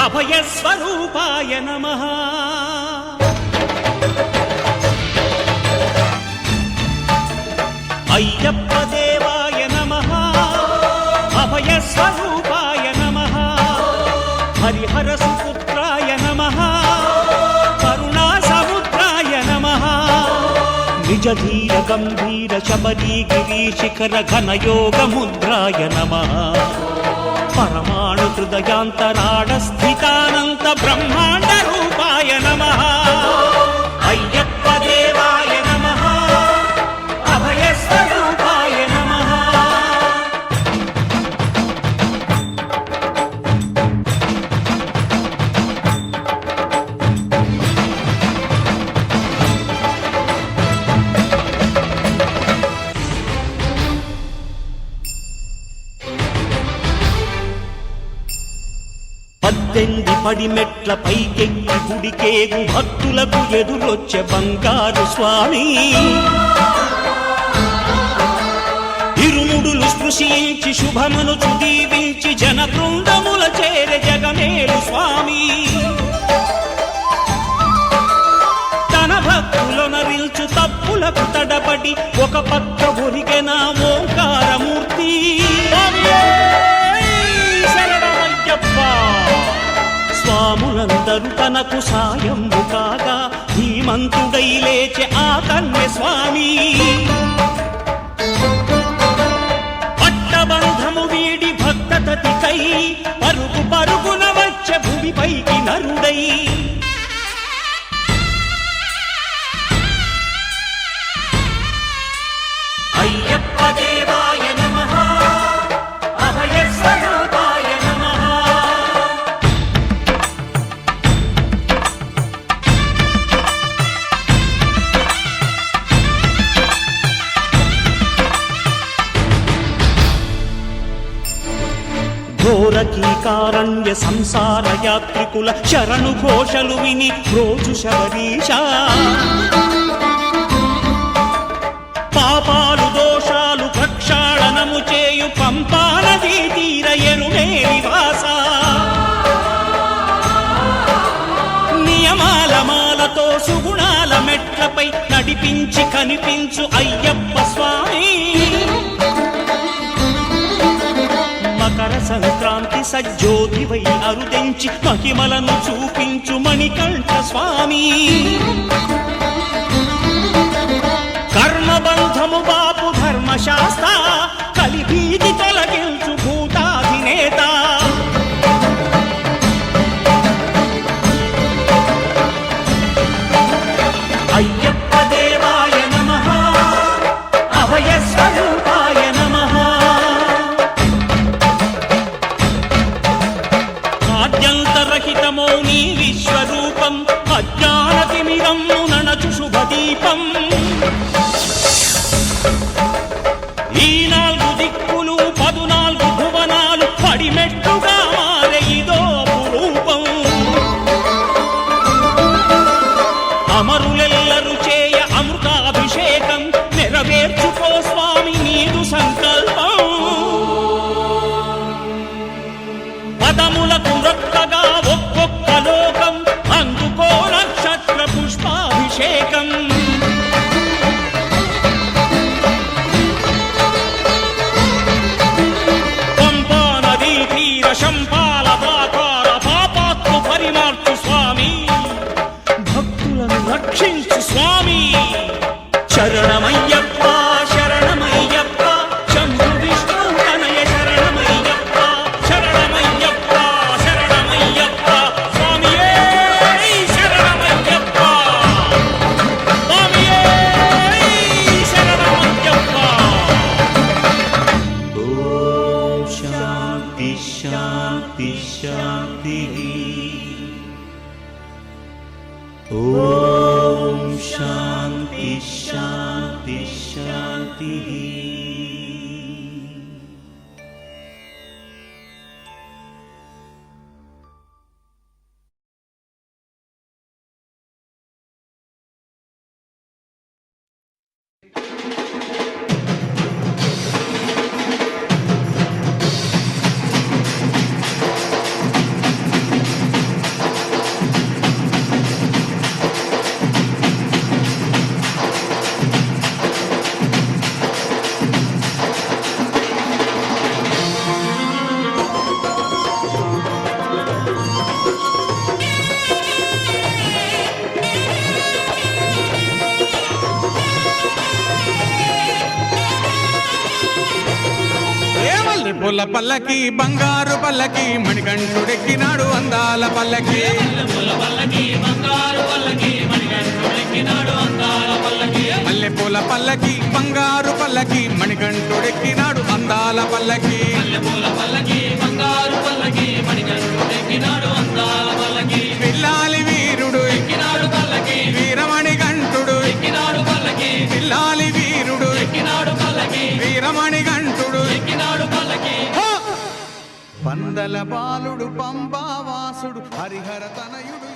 అభయస్వరూపాయ నమః. అయ్యప్ప దేవాయ నమః. అభయస్వరూపాయ నమః. హరిహర సుపుత్రాయ నమః. కరుణా సముద్రాయ నమః. నిజధీర గంభీర శబరీ గిరీశిఖర ఘనయోగ ముద్రాయ నమః. పరమాణు హృదయాంతరాడ స్థితానంత బ్రహ్మాండ రూపాయ నమః. అయ్యప్ప దేవాయ నమః. అభయస్వరూపాయ నమః. పద్దెంది పడిమెట్ల పైకెక్కి గుడికేగు భక్తులకు ఎదురొచ్చే బంగారు స్వామి. ఇరుముడులు స్పృశించి శుభమును దీవించి జన బృందముల చేర జగమేలు స్వామి. తన భక్తులొనరిల్చు తప్పులకు తడబడి ఒక పక్క ఒరిగెన ఓంకారమూర్తి. స్వాములందరూ తనకు సాయము కాగా ధీమంతుడై లేచె ఆ కన్య స్వామి. పట్టబంధము వీడి భక్తతతికై పరుగు పరుగున వచ్చె భూమిపైకి నరుడై. అయ్యప్ప దేవాయ నమః. అభయస్వరూపాయ నమః. ఘోరకీకారణ్య సంసార యాత్రికుల శరణు ఘోషలు విని రోజు శబరీష. పాపాలు దోషాలు ప్రక్షాళనము చేయు పంపా నదీ తీర ఎరుమే నివాస. నియమాల మాలతో సుగుణాల మెట్లపై నడిపించి కనిపించు అయ్యప్ప స్వామి. మకర సంక్రాంతి సజ్జోతివై అరుదెంచి మహిమలను చూపించు మణికంఠ స్వామి. కర్మబంధము బాపు ధర్మశాస్త్ర కలిభీతి తొలగించు భూతాధినేత. అయ్యప్ప దేవాయ నమః. అభయస్వరూపాయ నమః. ఆద్యంతరహితమో నీ విశ్వరూపం అజ్ఞానతిమిరము నణచు శుభదీపం. ఈ 4 దిక్కులు 14 భువనాలు పడిమెట్టుగా మారే ఇదో అపురూపం. అమరులెల్లరు చేయ అమృతాభిషేకం నెరవేర్చుకో స్వామి నీదు సంకల్పం. పదములకు రొక్కగా ఒక్కొక్క లోకం అందుకో నక్షత్ర పుష్పాభిషేకం. పంపా నదీ తీర శంపాల ప్రాకార పాపాత్ము పరిమార్చు స్వామి. భక్తులను రక్షించు స్వామి. శరణమయ్యప్ప శరణమయ్యప్ప శంభు విష్ణు తనయ శరణమయ్యప్ప. శరణమయ్యప్ప శరణమయ్యప్ప స్వామియే శరణమయ్యప్ప. స్వామియే శరణమయ్యప్ప. ఓం శాంతి శాంతి శాంతి. ఓం శాంతి శాంతి శాంతి. పల్లకి బంగారు పల్లకి మణికంఠుడెక్కినాడు అందాల పల్లకి మల్లెపూల పల్లకి బంగారు పల్లకి మణికంఠుడెక్కినాడు అందాల పల్లకి పిల్లాలి వీరుడు వీరమణి గంటుడు పిల్లాలి వీరుడు వీరమణి గంటుడు పందల బాలుడు పంబావాసుడు హరిహర తనయుడు